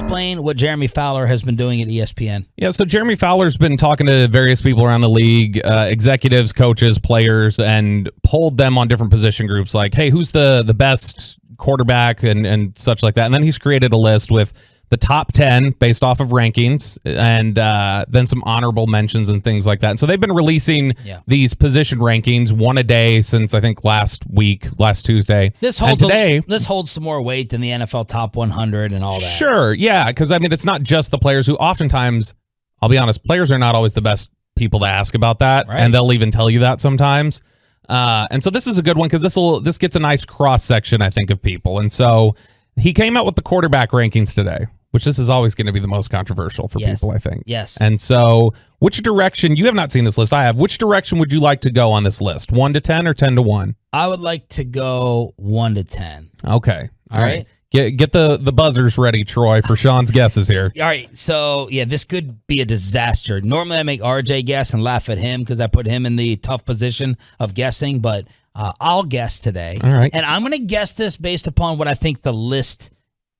explain what Jeremy Fowler has been doing at ESPN? Yeah, so Jeremy Fowler's been talking to various people around the league, executives, coaches, players, and polled them on different position groups like, hey, who's the best quarterback and such like that. And then he's created a list with the top 10 based off of rankings and then some honorable mentions and things like that. And so they've been releasing these position rankings one a day since, I think, last Tuesday. This holds some more weight than the NFL top 100 and all that. Sure, yeah, because, I mean, it's not just the players who oftentimes, I'll be honest, players are not always the best people to ask about that, right. And they'll even tell you that sometimes. And so this is a good one because this gets a nice cross-section, I think, of people. And so he came out with the quarterback rankings today, which this is always going to be the most controversial for people, I think. Yes. And so which direction, you have not seen this list, I have. Which direction would you like to go on this list? 1 to 10 or 10 to 1? I would like to go 1 to 10. Okay. All right. Get the buzzers ready, Troy, for Sean's guesses here. All right. So, yeah, this could be a disaster. Normally I make RJ guess and laugh at him because I put him in the tough position of guessing, but I'll guess today. All right. And I'm going to guess this based upon what I think the list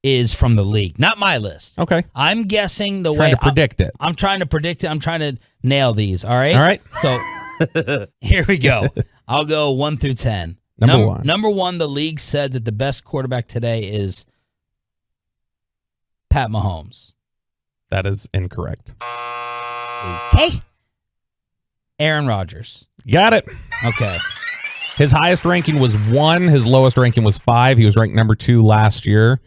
is from the league, not my list. Okay. I'm guessing the way. Trying to predict it. I'm trying to predict it. I'm trying to nail these. All right. All right. So here we go. I'll go 1 through 10. Number 1. Number 1, the league said that the best quarterback today is Pat Mahomes. That is incorrect. Okay. Aaron Rodgers. Got it. Okay. His highest ranking was 1. His lowest ranking was 5. He was ranked number 2 last year.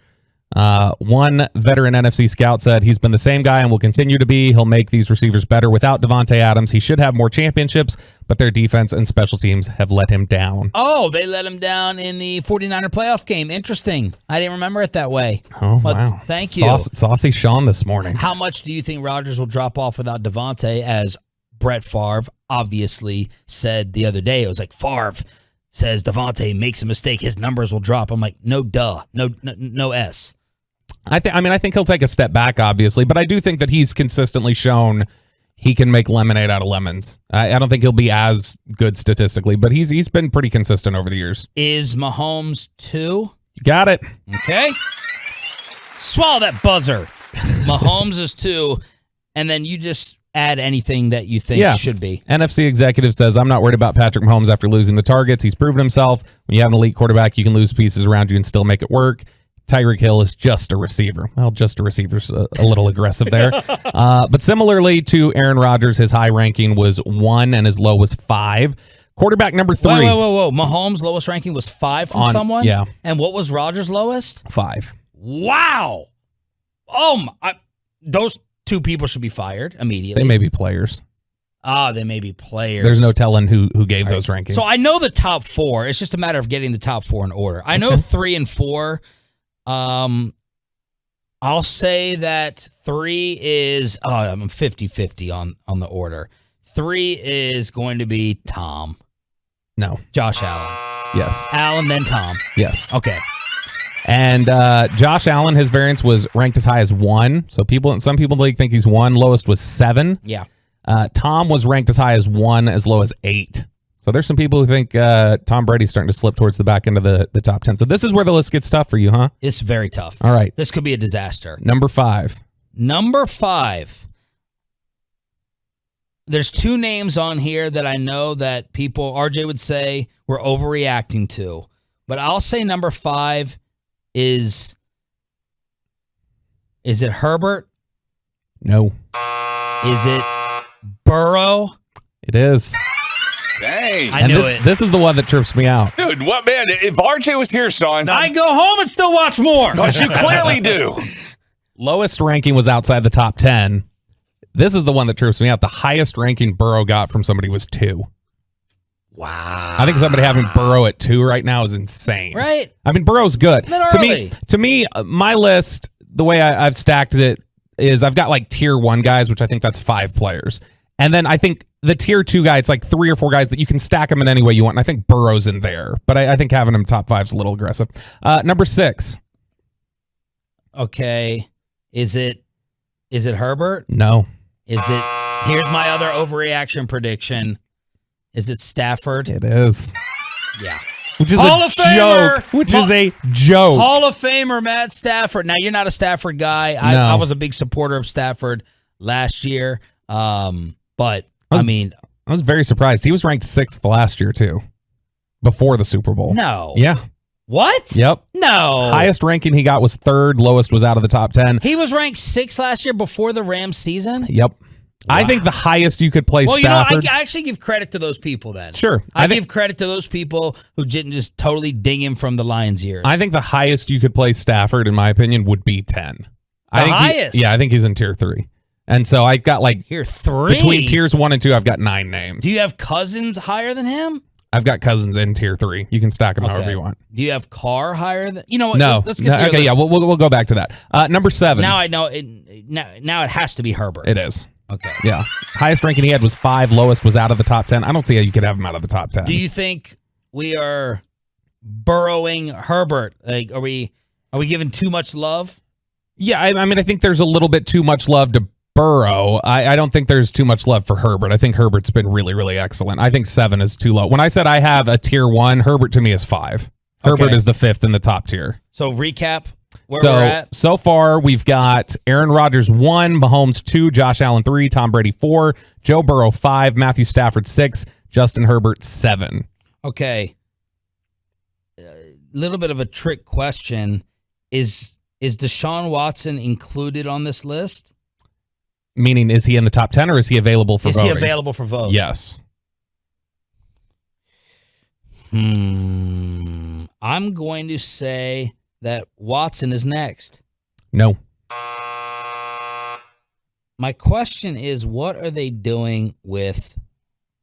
One veteran NFC scout said he's been the same guy and will continue to be. He'll make these receivers better. Without Devontae Adams, he should have more championships, but their defense and special teams have let him down. Oh, they let him down in the 49er playoff game. Interesting. I didn't remember it that way. Oh, but wow. Thank you. Saucy Shan this morning. How much do you think Rodgers will drop off without Devontae, as Brett Favre obviously said the other day? It was like, Favre says Devontae makes a mistake, his numbers will drop. I'm like, no duh. No S. I think he'll take a step back, obviously, but I do think that he's consistently shown he can make lemonade out of lemons. I don't think he'll be as good statistically, but he's been pretty consistent over the years. Is Mahomes 2? You got it. Okay. Swallow that buzzer. Mahomes is 2, and then you just add anything that you think should be. NFC executive says, I'm not worried about Patrick Mahomes after losing the targets. He's proven himself. When you have an elite quarterback, you can lose pieces around you and still make it work. Tyreek Hill is just a receiver. Well, just a receiver's a little aggressive there. But similarly to Aaron Rodgers, his high ranking was 1 and his low was 5. Quarterback number 3. Whoa. Mahomes' lowest ranking was 5 from someone? Yeah. And what was Rodgers' lowest? 5. Wow. Those 2 people should be fired immediately. They may be players. They may be players. There's no telling who gave those rankings. So I know the top 4. It's just a matter of getting the top 4 in order. I know 3 and 4. I'll say that 3 is, I'm 50-50 on the order. 3 is going to be Tom. No. Josh Allen. Yes. Allen, then Tom. Yes. Okay. And Josh Allen, his variance was ranked as high as 1. So some people think he's 1. Lowest was 7. Yeah. Tom was ranked as high as 1, as low as 8. So there's some people who think Tom Brady's starting to slip towards the back end of the top 10. So this is where the list gets tough for you, huh? It's very tough. All right. This could be a disaster. Number 5. There's 2 names on here that I know that people, RJ would say, we're overreacting to. But I'll say number 5 is it Herbert? No. Is it Burrow? It is. Dang. I knew it. This is the one that trips me out. Dude, what, man? If RJ was here, Sean, I'd go home and still watch more. Because you clearly do. Lowest ranking was outside the top 10. This is the one that trips me out. The highest ranking Burrow got from somebody was 2. Wow. I think somebody having Burrow at 2 right now is insane. Right? I mean, Burrow's good. Literally. To me, my list, the way I've stacked it is I've got like tier 1 guys, which I think that's 5 players. And then I think the tier 2 guy, it's like 3 or 4 guys that you can stack them in any way you want. And I think Burrow's in there. But I think having him top 5 is a little aggressive. Number 6. Okay. Is it Herbert? No. Is it? Here's my other overreaction prediction. Is it Stafford? It is. Yeah. which is Hall a of Famer. joke. Which is a joke. Hall of Famer Matt Stafford. Now, you're not a Stafford guy. No. I was a big supporter of Stafford last year. But, I was very surprised. He was ranked 6th last year, too, before the Super Bowl. No. Yeah. What? Yep. No. Highest ranking he got was 3rd. Lowest was out of the top 10. He was ranked 6th last year before the Rams season? Yep. Wow. I think the highest you could place Stafford. I actually give credit to those people then. Sure. I give credit to those people who didn't just totally ding him from the Lions' ears. I think the highest you could place Stafford, in my opinion, would be 10. Highest? I think he's in tier 3. And so I got Tier 3? Between tiers 1 and 2, I've got 9 names. Do you have Cousins higher than him? I've got Cousins in tier 3. You can stack them however you want. Do you have Carr higher than? You know what? No. Let's get to okay, yeah, we'll go back to that. Number 7. Now I know. Now it has to be Herbert. It is. Okay. Yeah. Highest ranking he had was 5. Lowest was out of the top 10. I don't see how you could have him out of the top 10. Do you think we are burrowing Herbert? Like, are we giving too much love? Yeah, I think there's a little bit too much love to Burrow. I don't think there's too much love for Herbert. I think Herbert's been really, really excellent. I think 7 is too low. When I said I have a tier 1, Herbert to me is 5. Herbert is the 5th in the top tier. So recap where we're at. So far, we've got Aaron Rodgers 1, Mahomes 2, Josh Allen 3, Tom Brady 4, Joe Burrow 5, Matthew Stafford 6, Justin Herbert 7. Okay. Little bit of a trick question. Is Deshaun Watson included on this list? Meaning, is he in the top 10 or is he available for voting? Is he available for vote? Yes. I'm going to say that Watson is next. No. My question is, what are they doing with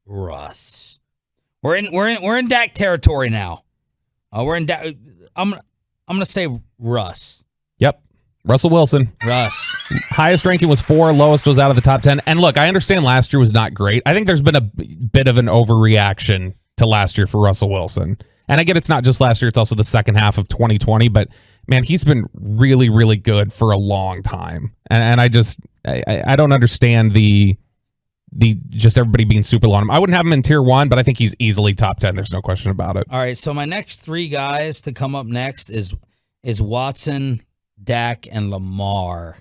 Russ? We're in Dak territory now. We're in Dak. I'm gonna say Russ. Yep. Russell Wilson. Russ. Highest ranking was 4. Lowest was out of the top 10. And look, I understand last year was not great. I think there's been a bit of an overreaction to last year for Russell Wilson. And I get it's not just last year, it's also the second half of 2020. But, man, he's been really, really good for a long time. And I don't understand the just everybody being super low on him. I wouldn't have him in tier 1, but I think he's easily top 10. There's no question about it. All right, so my next 3 guys to come up next is Watson, Dak, and Lamar.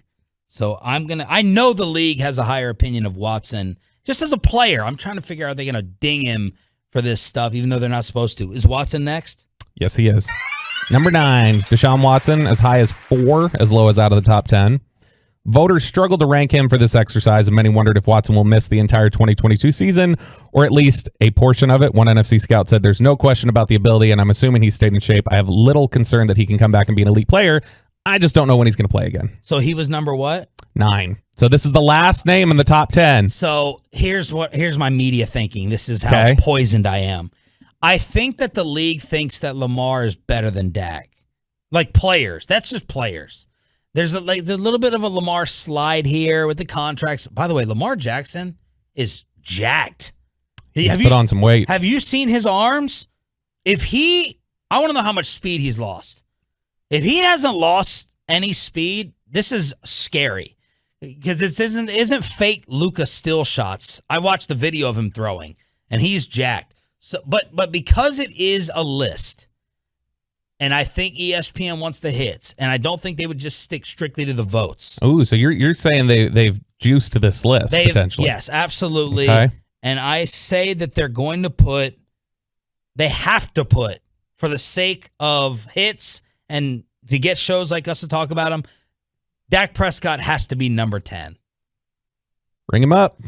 So I know the league has a higher opinion of Watson just as a player. I'm trying to figure out, are they going to ding him for this stuff, even though they're not supposed to? Is Watson next? Yes, he is. Number 9, Deshaun Watson, as high as 4, as low as out of the top 10. Voters struggled to rank him for this exercise, and many wondered if Watson will miss the entire 2022 season, or at least a portion of it. One NFC scout said, "There's no question about the ability, and I'm assuming he's stayed in shape. I have little concern that he can come back and be an elite player. I just don't know when he's going to play again." So he was number what? 9. So this is the last name in the top 10. So here's my media thinking. This is how poisoned I am. I think that the league thinks that Lamar is better than Dak. Like players. That's just players. There's a little bit of a Lamar slide here with the contracts. By the way, Lamar Jackson is jacked. He's put on some weight. Have you seen his arms? I want to know how much speed he's lost. If he hasn't lost any speed, this is scary. Because this isn't fake Luka still shots. I watched the video of him throwing, and he's jacked. So, but because it is a list, and I think ESPN wants the hits, and I don't think they would just stick strictly to the votes. Ooh, so you're saying they've juiced to this list potentially? Yes, absolutely. Okay. And I say that they have to put, for the sake of hits and to get shows like us to talk about him, Dak Prescott has to be number 10. Bring him up.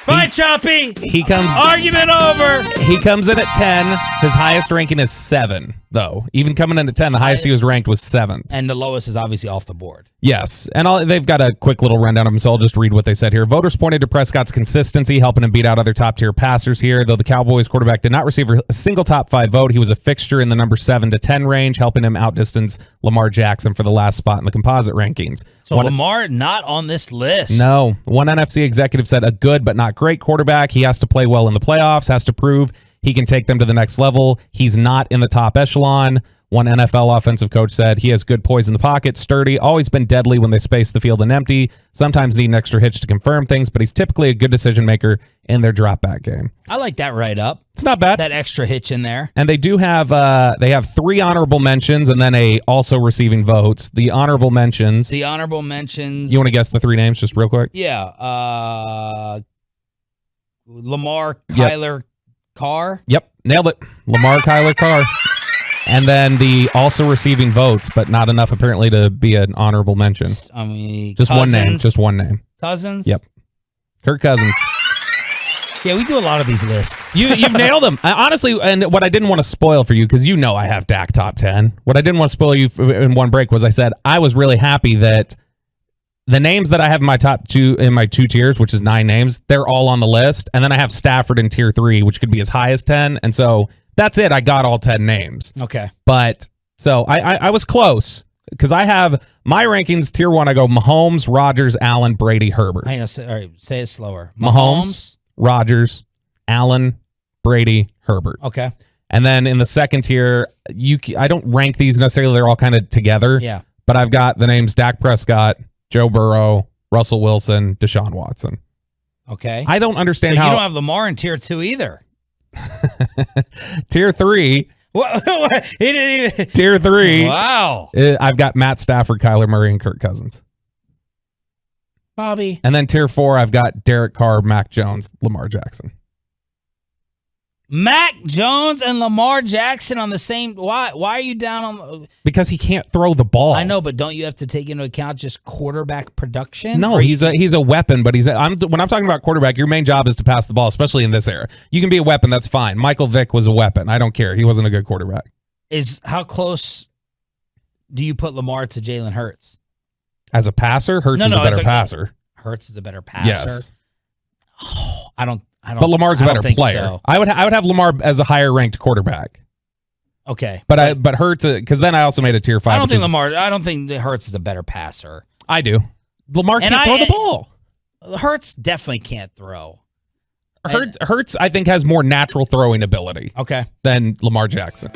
Bye, Choppy. He comes. Argument over. He comes in at 10. His highest ranking is 7, though. Even coming in at 10, the highest he was ranked was 7th. And the lowest is obviously off the board. Yes, and they've got a quick little rundown of him, so I'll just read what they said here. Voters pointed to Prescott's consistency, helping him beat out other top-tier passers here. Though the Cowboys quarterback did not receive a single top 5 vote, he was a fixture in the number 7 to 10 range, helping him outdistance Lamar Jackson for the last spot in the composite rankings. So Lamar not on this list. No. One NFC executive said a good but not great quarterback. He has to play well in the playoffs, has to prove he can take them to the next level. He's not in the top echelon. One NFL offensive coach said he has good poise in the pocket, sturdy, always been deadly when they space the field and empty, sometimes need an extra hitch to confirm things, but he's typically a good decision maker in their drop back game. I like that right up. It's not bad. That extra hitch in there. And they do have they have 3 honorable mentions and then a also receiving votes. The honorable mentions. You want to guess the 3 names just real quick? Yeah. Lamar, Kyler, Carr. Yep, nailed it. Lamar, Kyler, Carr. And then the also receiving votes, but not enough apparently to be an honorable mention. I mean, just Cousins. one name. Cousins? Yep. Kirk Cousins. Yeah, we do a lot of these lists. You've nailed them. Honestly, and what I didn't want to spoil for you, because you know I have Dak top 10. What I didn't want to spoil you in one break was I said I was really happy that the names that I have in my top 2 in my 2 tiers, which is 9 names, they're all on the list. And then I have Stafford in tier 3, which could be as high as 10. And so that's it. I got all 10 names. Okay. But so I was close because I have my rankings tier 1. I go Mahomes, Rodgers, Allen, Brady, Herbert. Hang on, say it slower. Mahomes, Rodgers, Allen, Brady, Herbert. Okay. And then in the second tier, I don't rank these necessarily. They're all kind of together. Yeah. But I've got the names Dak Prescott, Joe Burrow, Russell Wilson, Deshaun Watson. Okay. I don't understand how you don't have Lamar in tier 2 either. Tier 3. What? He didn't even. Tier 3. Wow. I've got Matt Stafford, Kyler Murray, and Kirk Cousins. Bobby. And then tier 4, I've got Derek Carr, Mac Jones, Lamar Jackson. Mac Jones and Lamar Jackson on the same. Why are you down on? Because he can't throw the ball. I know, but don't you have to take into account just quarterback production? No, he's a weapon, but when I'm talking about quarterback, your main job is to pass the ball, especially in this era. You can be a weapon, that's fine. Michael Vick was a weapon. I don't care. He wasn't a good quarterback. How close do you put Lamar to Jalen Hurts? As a passer, Hurts is a better passer. Hurts is a better passer. Yes. Oh, I don't. But Lamar's a better player. So. I would have Lamar as a higher ranked quarterback. Okay, but Hurts, because then I also made a tier 5. I don't think Hurts is a better passer. I do. Lamar can't throw the ball. Hurts definitely can't throw. Hurts, I think, has more natural throwing ability. Okay. Than Lamar Jackson.